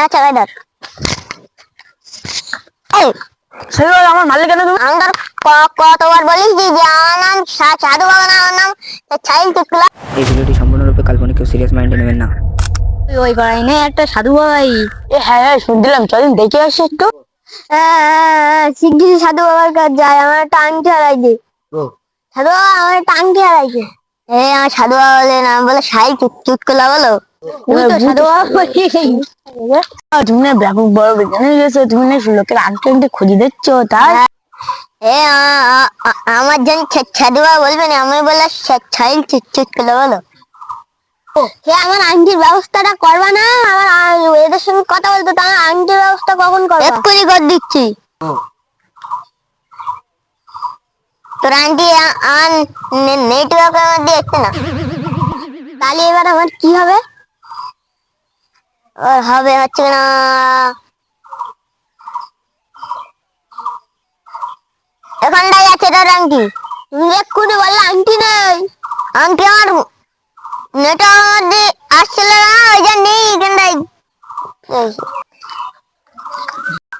আচ্ছা বেদার এই সেগুলো আমার মারলে কেন তুমি? আমার কতবার বলিস যে আমার নাম সাধু বাবা না, আমার নাম চাইল্ড টুকলা। এই ভিডিওটি সম্পূর্ণরূপে কাল্পনিক, কেউ সিরিয়াস মাইন্ডে নেবেন না। ওই পাড়ায় নেই একটা সাধু বাবাই? হ্যাঁ শুনছিলাম, চলেন দেখে আসি একটু। শিগগিরই সাধু বাবার কাছে যাই, আমার একটা আংটি হারাইছে। সাধু বাবা, আমার একটা আংটি হারাইছে। আমার সাধু বাবা বলে না, বলে সাই চুটকুলা বলো। তুই তো সাধু বাবা বলিস। তুমি না ব্যাপক বড় বিজ্ঞানী হয়ে গেছো, তুমি না লোকের আংটি আংটি খুঁজে দিচ্ছ তাই? আমার জন সাধু বাবা বলবে না, আমি বলে সাই চুটকুলা বলো। আমার আংটির ব্যবস্থাটা করবা না? আমার এদের সঙ্গে কথা বলতে তো, আমার আংটির ব্যবস্থা কখন করবা? এক্ষুনি করে দিচ্ছি। তোর আন্টি আমার নেটওয়ার্কের মধ্যে এসছে না, তাহলে এবার আমার কি হবে? ওর হবে হচ্ছে না। এখানটাই আছে তোর আংটি। তুমি এক্ষুনি বললে আংটি নেই, আংটি আমার নেটওয়ার্কের মধ্যে আসছিল না, ওই জন্য নেই এখানটাই।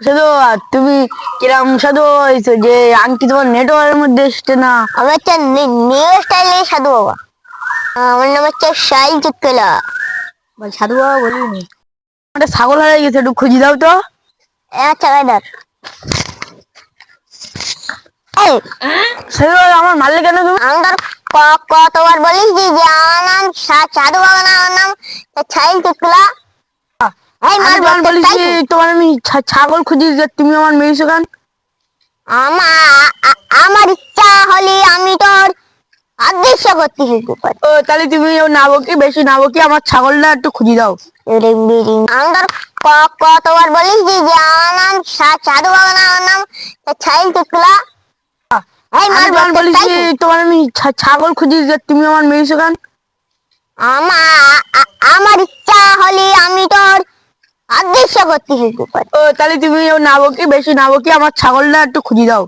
সাধু তুমি কিরম সাধু হয়েছো যে আংটি তোমার নেটওয়ার্কের মধ্যে এসছে না? আমি হচ্ছে নিউ স্টাইলে সাধু বাবা। আমার নাম হচ্ছে শাইল চুটকুলা। সাধু বাবা বলিনি, একটা ছাগল হারিয়ে গেছে, একটু খুঁজে দাও তো। আচ্ছা বেদার এই সাধু আমার মারলে কেন তুমি? আমার কতবার বলিস যে আমার নাম সাধু বাবা না, আমার নাম শাইল চুটকুলা। এই আমি মার তোমার বলিস যে তোমার আমি ছাগল খুঁজি, যে তুমি আমার মেয়েছো কেন? আমার ইচ্ছা হলে আমি তোর আদেশ করতে পারি। ও তাহলে তুমি না বকি, বেশি না বকি, আমার ছাগলটা একটু খুঁজে দাও। আমার কতবার বলিস যে আমার নাম সাধু বাবা না, আমার নাম শাইল চুটকুলা। এই আমি মার তোমার বলিস যে তোমার আমি ছাগল খুঁজি, যে তুমি আমার মেয়েছো কেন? আমার ইচ্ছা হলে আমি তোর আদেশ করতে পারি। ও তাহলে তুমি না বকি, বেশি না বকি, আমার ছাগলটা একটু খুঁজে দাও।